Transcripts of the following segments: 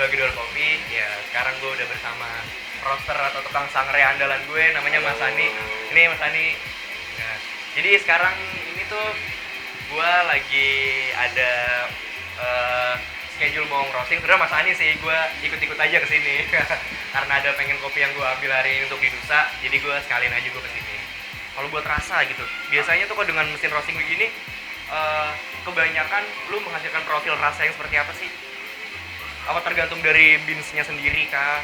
Bagedor Kopi. Ya sekarang gue udah bersama roaster atau tukang sangrai andalan gue, namanya Mas Ani. Ini Mas Ani. Nah, jadi sekarang ini tuh gue lagi ada eh, schedule mau roasting. Sebenarnya Mas Ani sih, gue ikut-ikut aja ke sini karena ada pengen kopi yang gue ambil hari ini untuk di Nusa, jadi gue sekalian aja gue kesini. Kalau buat rasa gitu, biasanya tuh kok dengan mesin roasting begini, kebanyakan lu menghasilkan profil rasa yang seperti apa sih? Apa tergantung dari beansnya sendiri kah?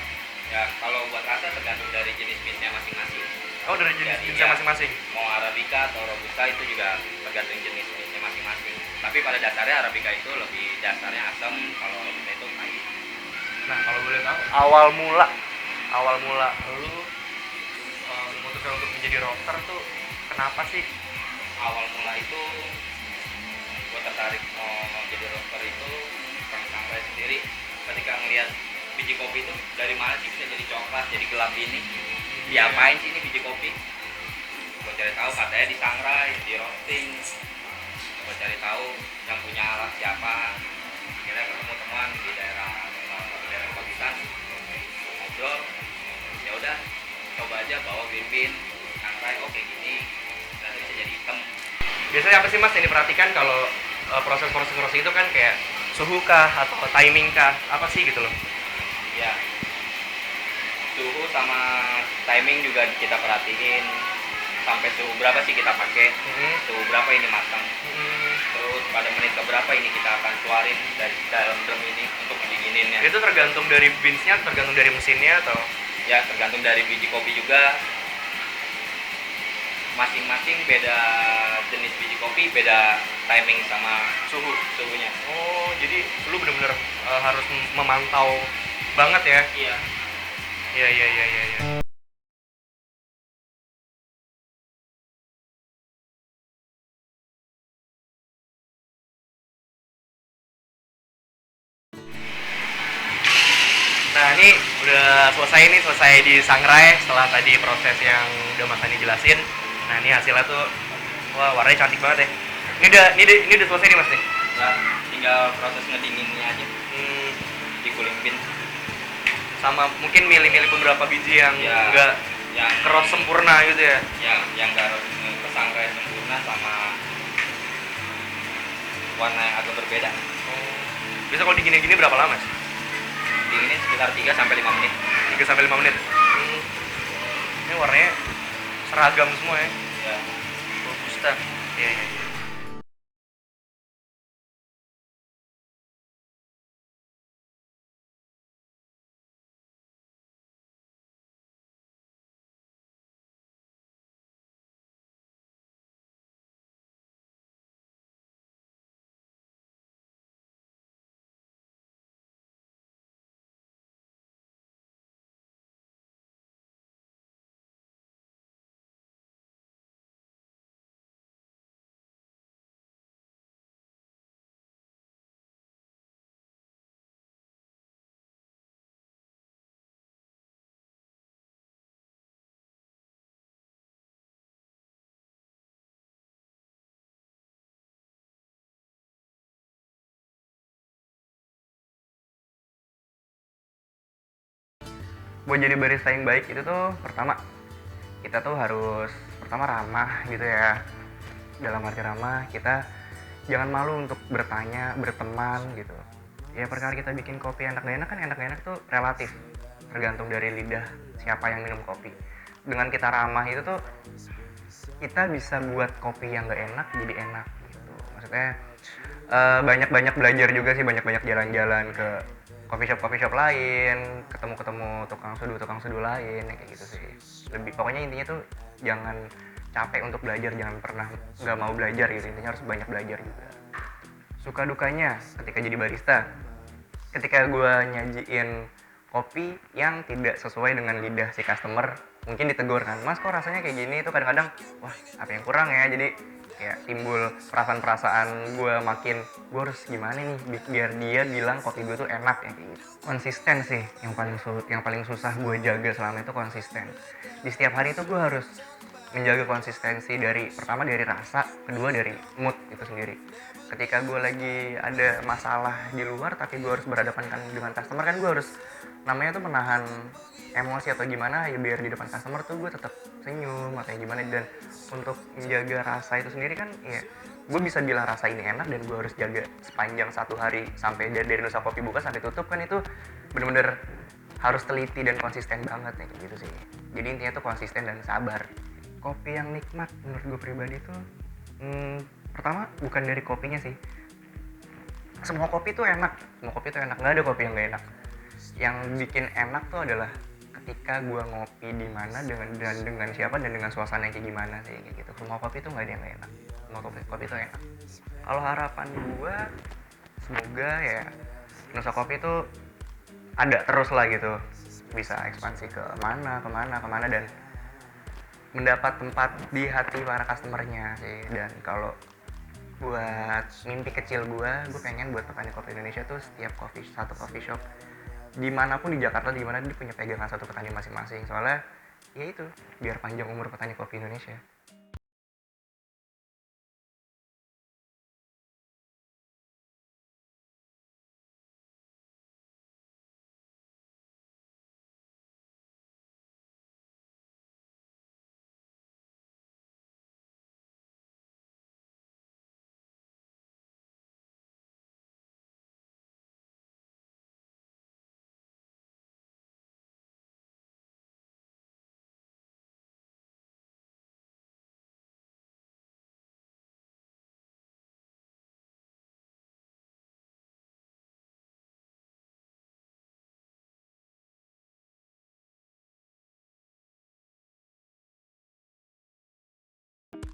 Ya, kalau buat rasa tergantung dari jenis beansnya masing-masing. Oh, dari jenis Jadi beansnya ya, masing-masing. mau Arabica atau Robusta itu juga tergantung jenis beansnya masing-masing. Tapi pada dasarnya Arabica itu lebih dasarnya asam, kalau Robusta itu pahit. Nah, kalau boleh tahu, awal mula lu memutuskan untuk menjadi roaster tuh kenapa sih? Awal mula itu gue tertarik mau jadi roaster itu karena sampai sendiri ketika ngelihat biji kopi itu dari mana sih bisa jadi coklat, jadi gelap ini. Diapain sih ini biji kopi? Gue cari tahu, katanya disangrai, di roasting. Gue cari tahu yang punya alat siapa. Akhirnya ketemu teman di daerah salah satu daerah Pakistan, ngobrol. Ya udah, coba aja bawa green sangrai, oh kayak gini, ternyata bisa jadi hitam. Biasanya apa sih Mas yang diperhatikan kalau proses-proses roasting itu kan kayak suhu kah atau timing kah? Apa sih gitu loh? Ya, suhu sama timing juga kita perhatiin. Sampai suhu berapa sih kita pakai, suhu berapa ini matang, terus pada menit keberapa ini kita akan keluarin dari dalam drum ini untuk didinginnya. Itu tergantung dari beansnya, tergantung dari mesinnya atau? Ya, tergantung dari biji kopi juga. Masing-masing beda jenis biji kopi, beda timing sama suhunya. Oh, jadi lu bener-bener harus memantau banget ya? Iya. Iya. Nah, ini udah selesai di sangrai setelah tadi proses yang udah Mas Ani jelasin. Nah, ini hasilnya tuh wah, warnanya cantik banget ya. Ini udah selesai nih Mas nih. Ya, tinggal proses ngedinginnya aja. Di cooling bin. Sama mungkin milih-milih beberapa biji yang Ya, enggak yang cross sempurna gitu ya. yang harus kesangrai sempurna sama warna yang agak berbeda. Bisa kalau digini-gini berapa lama sih? Dinginnya sekitar 3 sampai 5 menit. 3 sampai 5 menit. Ini warnanya seragam semua ya. Ya. Robusta. Iya. Buat jadi barista yang baik itu tuh pertama kita tuh harus ramah gitu ya. Dalam arti ramah, kita jangan malu untuk bertanya, berteman gitu. Ya perkara kita bikin kopi enak gak enak tuh relatif, tergantung dari lidah siapa yang minum kopi. Dengan kita ramah itu tuh kita bisa buat kopi yang gak enak jadi enak gitu. Maksudnya banyak-banyak belajar juga sih, banyak-banyak jalan-jalan ke coffee shop lain, ketemu tukang seduh lain kayak gitu sih. Pokoknya intinya tuh jangan capek untuk belajar, jangan pernah nggak mau belajar gitu. Intinya harus banyak belajar juga. Suka dukanya ketika jadi barista, ketika gue nyajiin kopi yang tidak sesuai dengan lidah si customer, mungkin ditegur kan, Mas kok rasanya kayak gini. Itu kadang-kadang wah apa yang kurang ya, jadi kayak timbul perasaan gue makin, gue harus gimana nih biar dia bilang kopi gue tuh enak ya, kayak gitu. Konsisten sih yang paling susah gue jaga selama itu, konsisten. Di setiap hari itu gue harus menjaga konsistensi dari pertama dari rasa, kedua dari mood itu sendiri. Ketika gue lagi ada masalah di luar tapi gue harus berhadapan kan dengan customer, kan gue harus namanya tuh menahan emosi atau gimana ya biar di depan customer tuh gue tetap senyum atau gimana. Dan untuk menjaga rasa itu sendiri kan ya gue bisa bilang rasa ini enak dan gue harus jaga sepanjang satu hari sampai dari Nusa Kopi buka sampai tutup, kan itu bener-bener harus teliti dan konsisten banget ya, kayak gitu sih. Jadi intinya tuh konsisten dan sabar. Kopi yang nikmat menurut gue pribadi tuh pertama bukan dari kopinya sih. Semua kopi tuh enak, nggak ada kopi yang nggak enak. Yang bikin enak tuh adalah ketika gue ngopi di mana dengan siapa dan dengan suasana yang kayak gimana sih, kayak gitu. Semua kopi tuh nggak ada yang nggak enak, semua kopi tuh enak. Kalau harapan gue semoga ya Nusa Kopi tuh ada terus lah gitu, bisa ekspansi ke mana dan mendapat tempat di hati para customernya sih. Dan kalau buat mimpi kecil gue pengen buat petani kopi Indonesia tuh setiap satu coffee shop dimanapun di Jakarta, dimana dia punya pegangan satu petani masing-masing. Soalnya ya itu biar panjang umur petani kopi Indonesia.